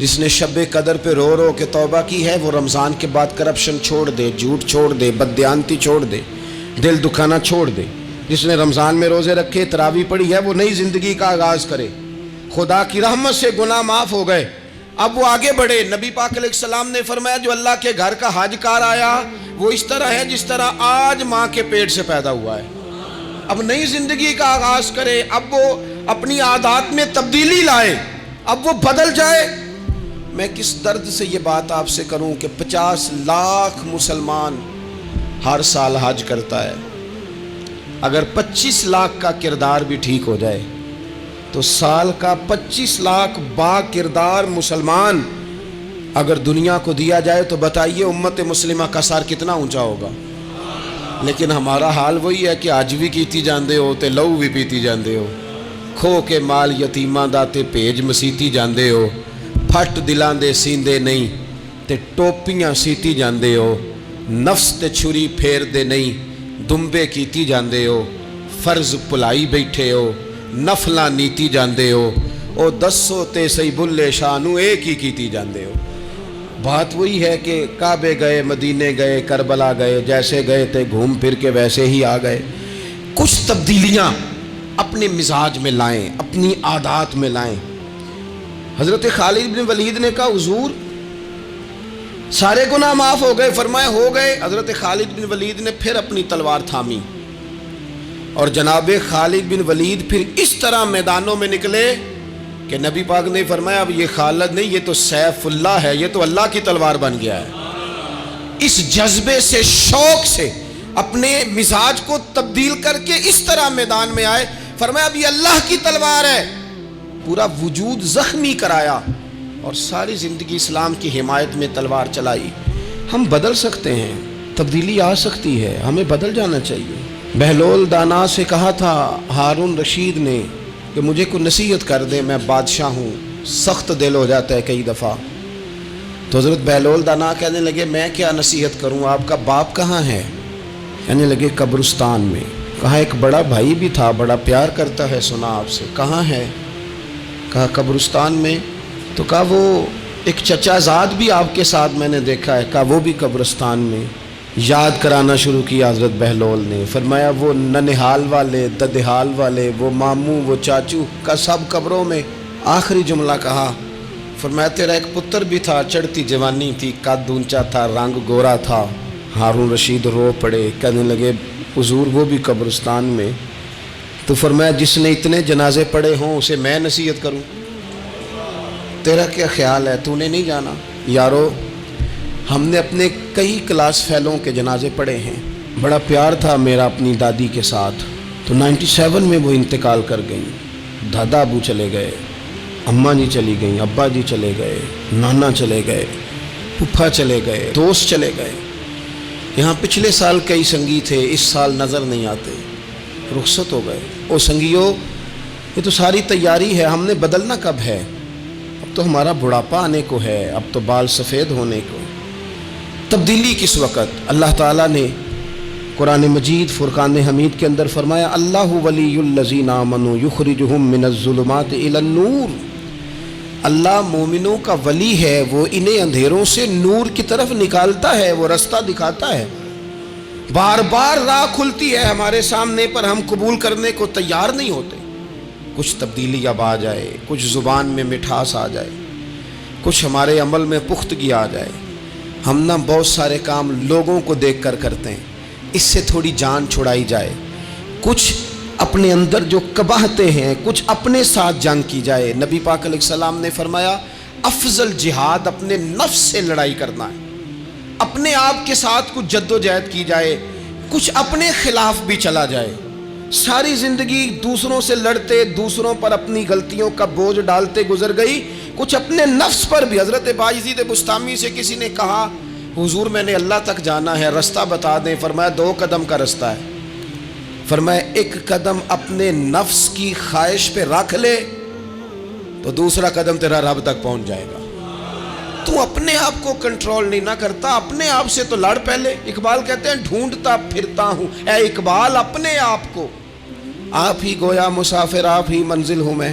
جس نے شب قدر پہ رو رو کے توبہ کی ہے وہ رمضان کے بعد کرپشن چھوڑ دے، جھوٹ چھوڑ دے، بددیانتی چھوڑ دے، دل دکھانا چھوڑ دے۔ جس نے رمضان میں روزے رکھے، تراویح پڑھی ہے، وہ نئی زندگی کا آغاز کرے۔ خدا کی رحمت سے گناہ معاف ہو گئے، اب وہ آگے بڑھے۔ نبی پاک علیہ السلام نے فرمایا جو اللہ کے گھر کا حج کار آیا وہ اس طرح ہے جس طرح آج ماں کے پیٹ سے پیدا ہوا ہے۔ اب نئی زندگی کا آغاز کرے، اب وہ اپنی عادات میں تبدیلی لائے، اب وہ بدل جائے۔ میں کس درد سے یہ بات آپ سے کروں کہ 50 لاکھ مسلمان ہر سال حج کرتا ہے، اگر 25 لاکھ کا کردار بھی ٹھیک ہو جائے تو سال کا 25 لاکھ با کردار مسلمان اگر دنیا کو دیا جائے تو بتائیے امت مسلمہ کا سر کتنا اونچا ہوگا۔ لیکن ہمارا حال وہی ہے کہ آج بھی کیتی جاندے ہو تے لہو بھی پیتی جاندے ہو، کھو کے مال یتیماں دا تے بھیج مسیتی جاندے ہو، پھٹ دلاں دے سیندے نہیں تے ٹوپیاں سیتی جاندے ہو، نفس تے چھری پھیر دے نہیں دمبے کیتی جاندے ہو، فرض پلائی بیٹھے ہو، نفلاں نیتی جاندے ہو، او دسو تے سی بلے شانو ایک ہی کیتی جاندے ہو۔ بات وہی ہے کہ کعبے گئے، مدینے گئے، کربلا گئے، جیسے گئے تھے گھوم پھر کے ویسے ہی آ گئے۔ کچھ تبدیلیاں اپنے مزاج میں لائیں، اپنی عادات میں لائیں۔ حضرت خالد بن ولید نے کہا حضور سارے گناہ معاف ہو گئے، فرمایا ہو گئے۔ حضرت خالد بن ولید نے پھر اپنی تلوار تھامی اور جناب خالد بن ولید پھر اس طرح میدانوں میں نکلے کہ نبی پاک نے فرمایا اب یہ خالد نہیں، یہ تو سیف اللہ ہے، یہ تو اللہ کی تلوار بن گیا ہے۔ اس جذبے سے، شوق سے اپنے مزاج کو تبدیل کر کے اس طرح میدان میں آئے، فرمایا اب یہ اللہ کی تلوار ہے۔ پورا وجود زخمی کرایا اور ساری زندگی اسلام کی حمایت میں تلوار چلائی۔ ہم بدل سکتے ہیں، تبدیلی آ سکتی ہے، ہمیں بدل جانا چاہیے۔ بہلول دانا سے کہا تھا ہارون رشید نے کہ مجھے کوئی نصیحت کر دے، میں بادشاہ ہوں، سخت دل ہو جاتا ہے کئی دفعہ۔ تو حضرت بہلول دانا کہنے لگے میں کیا نصیحت کروں، آپ کا باپ کہاں ہے؟ کہنے لگے قبرستان میں۔ کہا ایک بڑا بھائی بھی تھا، بڑا پیار کرتا ہے، سنا آپ سے، کہاں ہے؟ کہا قبرستان میں۔ تو کہا وہ ایک چچا زاد بھی آپ کے ساتھ میں نے دیکھا ہے، کہا وہ بھی قبرستان میں۔ یاد کرانا شروع کیا حضرت بہلول نے، فرمایا وہ ننہال والے، ددہال والے، وہ ماموں، وہ چاچو کا سب قبروں میں۔ آخری جملہ کہا، فرمایا تیرا ایک پتر بھی تھا، چڑھتی جوانی تھی، قد اونچا تھا، رنگ گورا تھا۔ ہارون رشید رو پڑے، کہنے لگے حضور وہ بھی قبرستان میں۔ تو فرمایا جس نے اتنے جنازے پڑھے ہوں اسے میں نصیحت کروں؟ تیرا کیا خیال ہے، تو نے نہیں جانا؟ یارو ہم نے اپنے کئی کلاس فیلوں کے جنازے پڑھے ہیں، بڑا پیار تھا میرا اپنی دادی کے ساتھ، تو 97 میں وہ انتقال کر گئیں، دادا ابو چلے گئے، اماں جی چلی گئیں، ابا جی چلے گئے، نانا چلے گئے، پھپھا چلے گئے، دوست چلے گئے۔ یہاں پچھلے سال کئی سنگی تھے، اس سال نظر نہیں آتے، رخصت ہو گئے۔ او سنگیو یہ تو ساری تیاری ہے، ہم نے بدلنا کب ہے؟ اب تو ہمارا بڑھاپا آنے کو ہے، اب تو بال سفید ہونے کو۔ تبدیلی کس وقت؟ اللہ تعالیٰ نے قرآن مجید فرقان حمید کے اندر فرمایا اللہ ولی الذین آمنوا یخرجہم من الظلمات الی النور۔ اللہ مومنوں کا ولی ہے، وہ انہیں اندھیروں سے نور کی طرف نکالتا ہے، وہ رستہ دکھاتا ہے۔ بار بار راہ کھلتی ہے ہمارے سامنے پر ہم قبول کرنے کو تیار نہیں ہوتے۔ کچھ تبدیلی اب آ جائے، کچھ زبان میں مٹھاس آ جائے، کچھ ہمارے عمل میں پختگی آ جائے۔ ہم نہ بہت سارے کام لوگوں کو دیکھ کر کرتے ہیں، اس سے تھوڑی جان چھڑائی جائے۔ کچھ اپنے اندر جو قباہتیں ہیں، کچھ اپنے ساتھ جنگ کی جائے۔ نبی پاک علیہ السلام نے فرمایا افضل جہاد اپنے نفس سے لڑائی کرنا ہے، اپنے آپ کے ساتھ کچھ جد و جہد کی جائے، کچھ اپنے خلاف بھی چلا جائے۔ ساری زندگی دوسروں سے لڑتے، دوسروں پر اپنی غلطیوں کا بوجھ ڈالتے گزر گئی، کچھ اپنے نفس پر بھی۔ حضرت بایزید بستامی سے کسی نے کہا حضور میں نے اللہ تک جانا ہے، رستہ بتا دیں۔ فرمایا 2 قدم کا رستہ ہے۔ فرمایا 1 قدم اپنے نفس کی خواہش پہ رکھ لے تو دوسرا قدم تیرا رب تک پہنچ جائے گا۔ تو اپنے آپ کو کنٹرول نہیں نہ کرتا، اپنے آپ سے تو لڑ پہلے۔ اقبال کہتے ہیں ڈھونڈتا پھرتا ہوں اے اقبال اپنے آپ کو، آپ ہی گویا مسافر، آپ ہی منزل ہوں میں،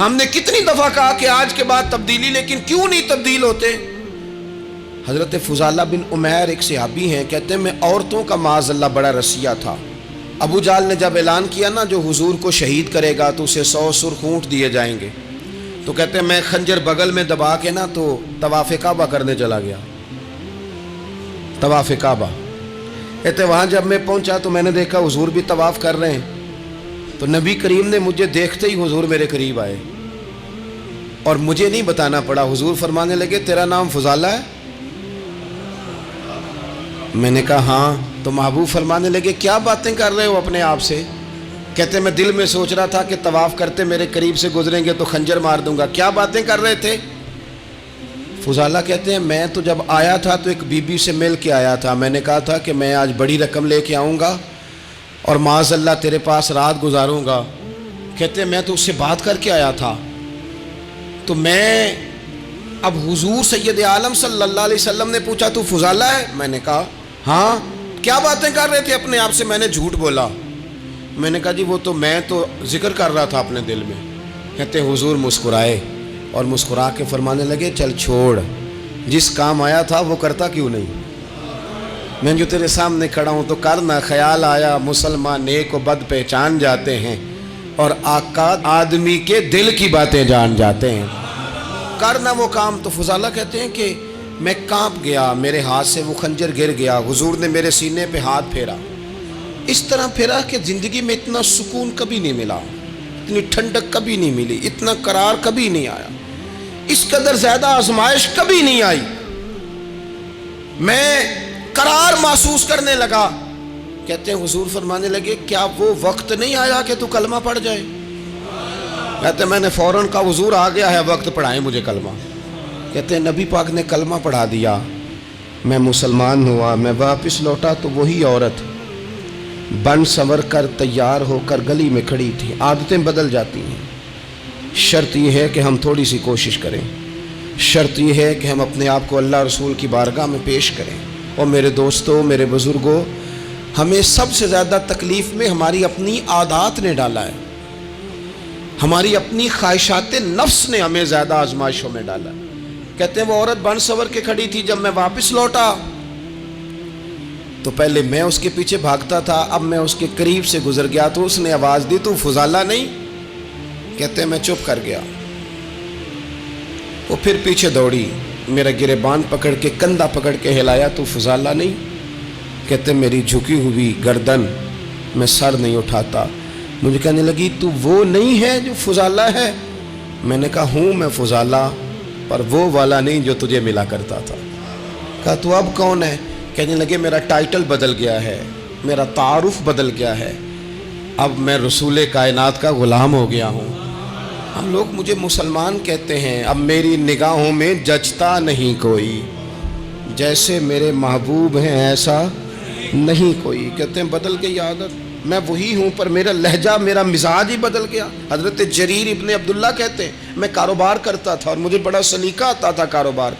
ہم نے کتنی دفعہ کہا کہ آج کے بعد تبدیلی، لیکن کیوں نہیں تبدیل ہوتے؟ حضرت فضالہ بن عمیر ایک صحابی ہیں، کہتے ہیں میں عورتوں کا معاذ اللہ بڑا رسیہ تھا۔ ابو جہل نے جب اعلان کیا نا جو حضور کو شہید کرے گا تو اسے 100 سرخ اونٹ دیے جائیں گے، تو کہتے ہیں میں خنجر بغل میں دبا کے نا تو طواف کعبہ کرنے چلا گیا۔ طواف کعبہ کہتے وہاں جب میں پہنچا تو میں نے دیکھا حضور بھی طواف کر رہے ہیں، تو نبی کریم نے مجھے دیکھتے ہی حضور میرے قریب آئے اور مجھے نہیں بتانا پڑا، حضور فرمانے لگے تیرا نام فضالہ ہے؟ میں نے کہا ہاں۔ تو محبوب فرمانے لگے کیا باتیں کر رہے ہو اپنے آپ سے؟ کہتے میں دل میں سوچ رہا تھا کہ طواف کرتے میرے قریب سے گزریں گے تو خنجر مار دوں گا، کیا باتیں کر رہے تھے؟ فضالہ کہتے ہیں میں تو جب آیا تھا تو ایک بی بی سے مل کے آیا تھا، میں نے کہا تھا کہ میں آج بڑی رقم لے کے آؤں گا اور معاذ اللہ تیرے پاس رات گزاروں گا۔ کہتے ہیں میں تو اس سے بات کر کے آیا تھا، تو میں اب حضور سید عالم صلی اللہ علیہ وسلم نے پوچھا تو فضالہ ہے؟ میں نے کہا ہاں۔ کیا باتیں کر رہے تھے اپنے آپ سے؟ میں نے جھوٹ بولا۔ میں نے کہا جی وہ تو میں تو ذکر کر رہا تھا اپنے دل میں۔ کہتے حضور مسکرائے اور مسکرا کے فرمانے لگے چل چھوڑ، جس کام آیا تھا وہ کرتا کیوں نہیں؟ میں جو تیرے سامنے کھڑا ہوں تو کرنا، خیال آیا مسلمان نیک و بد پہچان جاتے ہیں اور آقا آدمی کے دل کی باتیں جان جاتے ہیں، کرنا وہ کام۔ تو فضالہ کہتے ہیں کہ میں کانپ گیا، میرے ہاتھ سے وہ خنجر گر گیا، حضور نے میرے سینے پہ ہاتھ پھیرا، اس طرح پھیرا کہ زندگی میں اتنا سکون کبھی نہیں ملا، اتنی ٹھنڈک کبھی نہیں ملی، اتنا قرار کبھی نہیں آیا، اس قدر زیادہ آزمائش کبھی نہیں آئی۔ میں قرار محسوس کرنے لگا۔ کہتے ہیں حضور فرمانے لگے کیا وہ وقت نہیں آیا کہ تو کلمہ پڑھ جائے؟ کہتے ہیں میں نے فوراً کہا حضور آ گیا ہے وقت، پڑھائیں مجھے کلمہ۔ کہتے ہیں نبی پاک نے کلمہ پڑھا دیا، میں مسلمان ہوا، میں واپس لوٹا تو وہی عورت بن سنور کر تیار ہو کر گلی میں کھڑی تھی۔ عادتیں بدل جاتی ہیں، شرط یہ ہے کہ ہم تھوڑی سی کوشش کریں، شرط یہ ہے کہ ہم اپنے آپ کو اللہ رسول کی بارگاہ میں پیش کریں۔ اور میرے دوستوں، میرے بزرگوں، ہمیں سب سے زیادہ تکلیف میں ہماری اپنی عادات نے ڈالا ہے، ہماری اپنی خواہشات نفس نے ہمیں زیادہ آزمائشوں میں ڈالا ہے۔ کہتے ہیں وہ عورت بن سنور کے کھڑی تھی، جب میں واپس لوٹا تو پہلے میں اس کے پیچھے بھاگتا تھا، اب میں اس کے قریب سے گزر گیا تو اس نے آواز دی تو فضالہ نہیں؟ کہتے ہیں میں چپ کر گیا، وہ پھر پیچھے دوڑی، میرا گریبان پکڑ کے کندھا پکڑ کے ہلایا تو فضالہ نہیں؟ کہتے ہیں میری جھکی ہوئی گردن، میں سر نہیں اٹھاتا، مجھے کہنے لگی تو وہ نہیں ہے جو فضالہ ہے؟ میں نے کہا ہوں میں فضالہ، پر وہ والا نہیں جو تجھے ملا کرتا تھا۔ کہا تو اب کون ہے؟ کہنے لگے میرا ٹائٹل بدل گیا ہے، میرا تعارف بدل گیا ہے، اب میں رسول کائنات کا غلام ہو گیا ہوں۔ ہم لوگ مجھے مسلمان کہتے ہیں، اب میری نگاہوں میں جچتا نہیں کوئی، جیسے میرے محبوب ہیں ایسا نہیں کوئی۔ کہتے ہیں بدل گئی عادت، میں وہی ہوں پر میرا لہجہ، میرا مزاج ہی بدل گیا۔ حضرت جریر ابن عبداللہ کہتے ہیں میں کاروبار کرتا تھا اور مجھے بڑا سلیقہ آتا تھا کاروبار،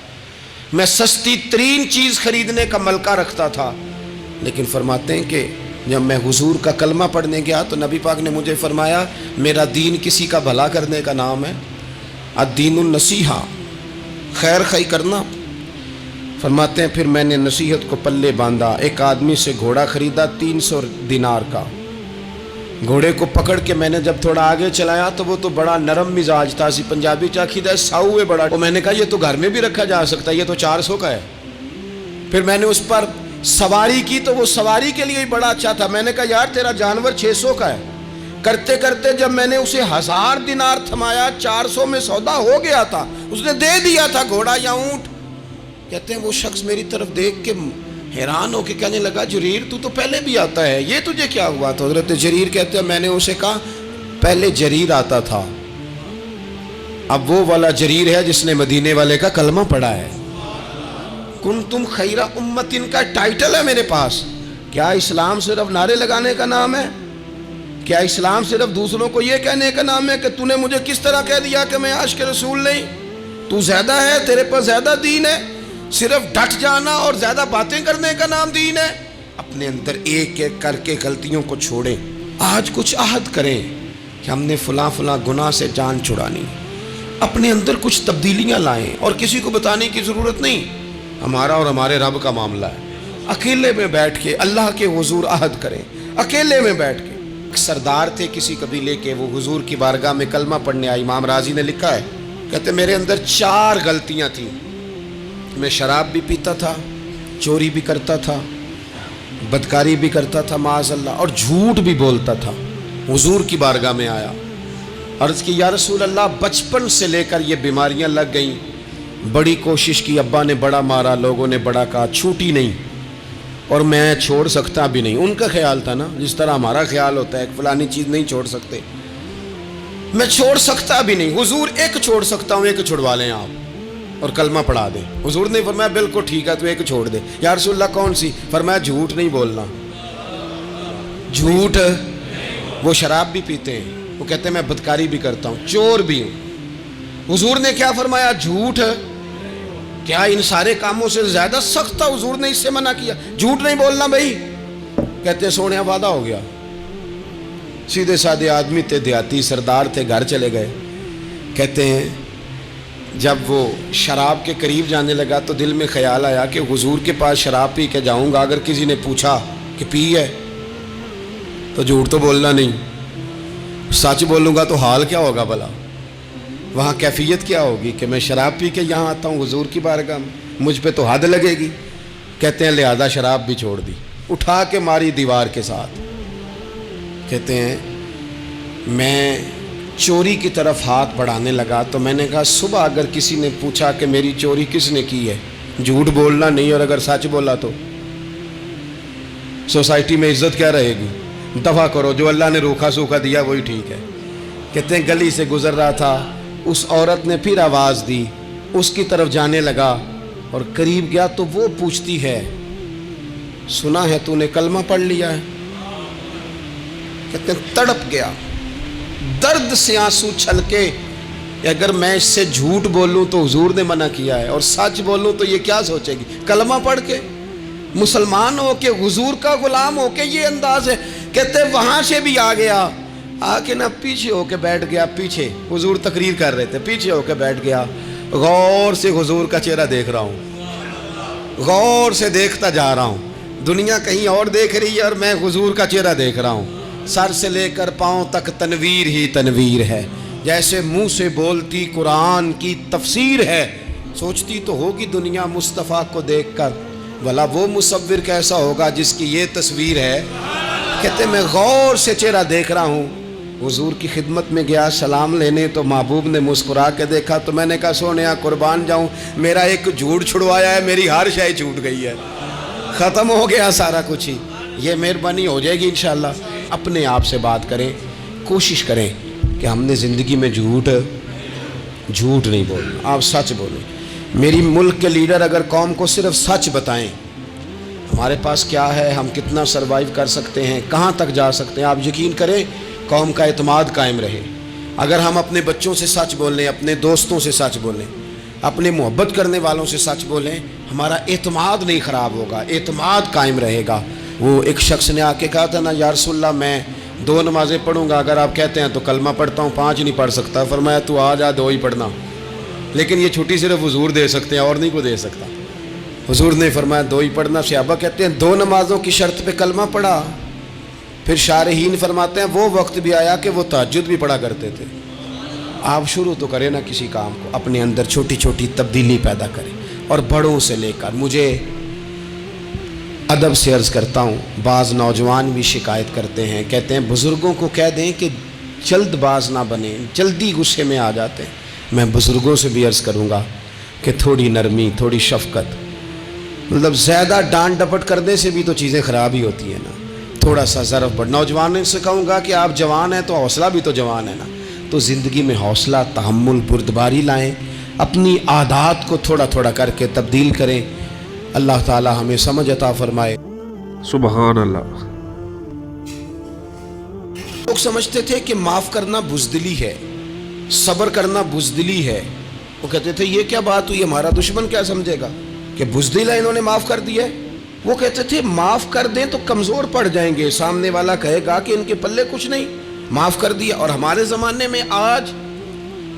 میں سستی ترین چیز خریدنے کا ملکہ رکھتا تھا، لیکن فرماتے ہیں کہ جب میں حضور کا کلمہ پڑھنے گیا تو نبی پاک نے مجھے فرمایا میرا دین کسی کا بھلا کرنے کا نام ہے، الدین النصیحہ، خیر خی کرنا۔ فرماتے ہیں پھر میں نے نصیحت کو پلے باندھا، ایک آدمی سے گھوڑا خریدا 300 دینار کا، گھوڑے کو پکڑ کے میں نے جب تھوڑا آگے چلایا تو وہ تو بڑا نرم مزاج تھا، اسی پنجابی چاکیدہ ساؤ ہے بڑا، میں نے کہا یہ تو گھر میں بھی رکھا جا سکتا ہے، یہ تو 400 کا ہے۔ پھر میں نے اس پر سواری کی تو وہ سواری کے لیے ہی بڑا اچھا تھا، میں نے کہا یار تیرا جانور 600 کا ہے۔ کرتے کرتے جب میں نے اسے 1000 دینار تھمایا، 400 میں سودا ہو گیا تھا، اس نے دے دیا تھا گھوڑا یا اونٹ۔ کہتے ہیں وہ شخص میری طرف دیکھ کے حیران ہو کے کہنے لگا جریر تو پہلے بھی آتا ہے، یہ تجھے کیا ہوا؟ تو حضرت جریر کہتے ہیں میں نے اسے کہا پہلے جریر آتا تھا، اب وہ والا جریر ہے جس نے مدینے والے کا کلمہ پڑھا ہے۔ کنتم خیر امت کا ٹائٹل ہے میرے پاس۔ کیا اسلام صرف نعرے لگانے کا نام ہے؟ کیا اسلام صرف دوسروں کو یہ کہنے کا نام ہے کہ تو نے مجھے کس طرح کہہ دیا کہ میں عاشق رسول نہیں؟ تو زیادہ ہے، تیرے پر زیادہ دین ہے، صرف ڈٹ جانا اور زیادہ باتیں کرنے کا نام دین ہے؟ اپنے اندر ایک ایک کر کے غلطیوں کو چھوڑیں، آج کچھ عہد کریں کہ ہم نے فلاں فلاں گناہ سے جان چھڑانی۔ اپنے اندر کچھ تبدیلیاں لائیں اور کسی کو بتانے کی ضرورت نہیں. ہمارا اور ہمارے رب کا معاملہ ہے. اکیلے میں بیٹھ کے اللہ کے حضور عہد کریں, اکیلے میں بیٹھ کے. ایک سردار تھے کسی قبیلے کے, وہ حضور کی بارگاہ میں کلمہ پڑھنے آئے. امام رازی نے لکھا ہے, کہتے میرے اندر 4 غلطیاں تھیں. میں شراب بھی پیتا تھا, چوری بھی کرتا تھا, بدکاری بھی کرتا تھا معاذ اللہ, اور جھوٹ بھی بولتا تھا. حضور کی بارگاہ میں آیا, عرض کی یا رسول اللہ بچپن سے لے کر یہ بیماریاں لگ گئیں, بڑی کوشش کی, ابا نے بڑا مارا, لوگوں نے بڑا کہا, چھوٹی نہیں, اور میں چھوڑ سکتا بھی نہیں. ان کا خیال تھا نا جس طرح ہمارا خیال ہوتا ہے کہ فلانی چیز نہیں چھوڑ سکتے, میں چھوڑ سکتا بھی نہیں. حضور ایک چھوڑ سکتا ہوں, ایک چھڑوا لیں آپ اور کلمہ پڑھا دیں. حضور نے فرمایا بالکل ٹھیک ہے, تو ایک چھوڑ دے. یا رسول اللہ کون سی؟ فرمایا جھوٹ نہیں بولنا. جھوٹ, وہ شراب بھی پیتے ہیں, وہ کہتے ہیں میں بدکاری بھی کرتا ہوں, چور بھی ہوں. حضور نے کیا فرمایا؟ جھوٹ. کیا ان سارے کاموں سے زیادہ سخت تھا حضور نے اس سے منع کیا؟ جھوٹ نہیں بولنا بھائی. کہتے ہیں سونے وعدہ ہو گیا. سیدھے سادے آدمی تھے, دیہاتی سردار تھے, گھر چلے گئے. کہتے ہیں جب وہ شراب کے قریب جانے لگا تو دل میں خیال آیا کہ حضور کے پاس شراب پی کے جاؤں گا, اگر کسی نے پوچھا کہ پی ہے تو جھوٹ تو بولنا نہیں, سچ بولوں گا تو حال کیا ہوگا بھلا, وہاں کیفیت کیا ہوگی کہ میں شراب پی کے یہاں آتا ہوں حضور کی بارگاہ میں, مجھ پہ تو حد لگے گی. کہتے ہیں لہذا شراب بھی چھوڑ دی, اٹھا کے ماری دیوار کے ساتھ. کہتے ہیں میں چوری کی طرف ہاتھ بڑھانے لگا تو میں نے کہا صبح اگر کسی نے پوچھا کہ میری چوری کس نے کی ہے, جھوٹ بولنا نہیں, اور اگر سچ بولا تو سوسائٹی میں عزت کیا رہے گی؟ دفع کرو, جو اللہ نے روکھا سوکھا دیا وہی ٹھیک ہے. کہتے ہیں گلی سے گزر رہا تھا, اس عورت نے پھر آواز دی, اس کی طرف جانے لگا اور قریب گیا تو وہ پوچھتی ہے سنا ہے تو نے کلمہ پڑھ لیا ہے؟ کہتے ہیں تڑپ گیا, درد سے آنسو چھلکے. اگر میں اس سے جھوٹ بولوں تو حضور نے منع کیا ہے, اور سچ بولوں تو یہ کیا سوچے گی؟ کلمہ پڑھ کے مسلمان ہو کے حضور کا غلام ہو کے یہ انداز ہے. کہتے وہاں سے بھی آ گیا, آ کے نہ پیچھے ہو کے بیٹھ گیا, پیچھے حضور تقریر کر رہے تھے, پیچھے ہو کے بیٹھ گیا. غور سے حضور کا چہرہ دیکھ رہا ہوں, غور سے دیکھتا جا رہا ہوں. دنیا کہیں اور دیکھ رہی ہے اور میں حضور کا چہرہ دیکھ رہا ہوں. سر سے لے کر پاؤں تک تنویر ہی تنویر ہے, جیسے منہ سے بولتی قرآن کی تفسیر ہے. سوچتی تو ہوگی دنیا مصطفیٰ کو دیکھ کر, بھلا وہ مصور کیسا ہوگا جس کی یہ تصویر ہے. کہتے میں غور سے چہرہ دیکھ رہا ہوں. حضور کی خدمت میں گیا سلام لینے تو محبوب نے مسکرا کے دیکھا تو میں نے کہا سونیا قربان جاؤں, میرا ایک جھوٹ چھڑوایا ہے, میری ہر شے چھوٹ گئی ہے, ختم ہو گیا سارا کچھ ہی. یہ مہربانی ہو جائے گی انشاءاللہ. اپنے آپ سے بات کریں, کوشش کریں کہ ہم نے زندگی میں جھوٹ نہیں بولنا, آپ سچ بولیں. میری ملک کے لیڈر اگر قوم کو صرف سچ بتائیں, ہمارے پاس کیا ہے, ہم کتنا سروائیو کر سکتے ہیں, کہاں تک جا سکتے ہیں, آپ یقین کریں قوم کا اعتماد قائم رہے. اگر ہم اپنے بچوں سے سچ بولیں, اپنے دوستوں سے سچ بولیں, اپنے محبت کرنے والوں سے سچ بولیں, ہمارا اعتماد نہیں خراب ہوگا, اعتماد قائم رہے گا. وہ ایک شخص نے آ کے کہا تھا نا یا رسول اللہ میں 2 نمازیں پڑھوں گا, اگر آپ کہتے ہیں تو کلمہ پڑھتا ہوں, 5 نہیں پڑھ سکتا. فرمایا تو آ جا 2 ہی پڑھنا, لیکن یہ چھٹی صرف حضور دے سکتے ہیں اور نہیں کو دے سکتا. حضور نے فرمایا 2 ہی پڑھنا. صحابہ کہتے ہیں 2 نمازوں کی شرط پہ کلمہ پڑھا. پھر شارحین فرماتے ہیں وہ وقت بھی آیا کہ وہ تہجد بھی پڑھا کرتے تھے. آپ شروع تو کریں نا کسی کام کو, اپنے اندر چھوٹی چھوٹی تبدیلی پیدا کریں. اور بڑوں سے لے کر, مجھے ادب سے عرض کرتا ہوں, بعض نوجوان بھی شکایت کرتے ہیں, کہتے ہیں بزرگوں کو کہہ دیں کہ جلد باز نہ بنیں, جلدی غصے میں آ جاتے ہیں. میں بزرگوں سے بھی عرض کروں گا کہ تھوڑی نرمی, تھوڑی شفقت, مطلب زیادہ ڈانٹ ڈپٹ کرنے سے بھی تو چیزیں خراب ہی ہوتی ہیں نا. تھوڑا سا ظرف بڑھ. نوجوان سے کہوں گا کہ آپ جوان ہیں تو حوصلہ بھی تو جوان ہے نا, تو زندگی میں حوصلہ, تحمل, بردباری لائیں, اپنی عادات کو تھوڑا تھوڑا کر کے تبدیل کریں. اللہ تعالی ہمیں سمجھ عطا فرمائے. سبحان اللہ. لوگ سمجھتے تھے کہ معاف کرنا بزدلی ہے, صبر کرنا بزدلی ہے. وہ کہتے تھے یہ کیا بات ہوئی, ہمارا دشمن کیا سمجھے گا کہ بزدل ہے, انہوں نے معاف کر دیا ہے. وہ کہتے تھے معاف کر دیں تو کمزور پڑ جائیں گے, سامنے والا کہے گا کہ ان کے پلے کچھ نہیں, معاف کر دیا. اور ہمارے زمانے میں آج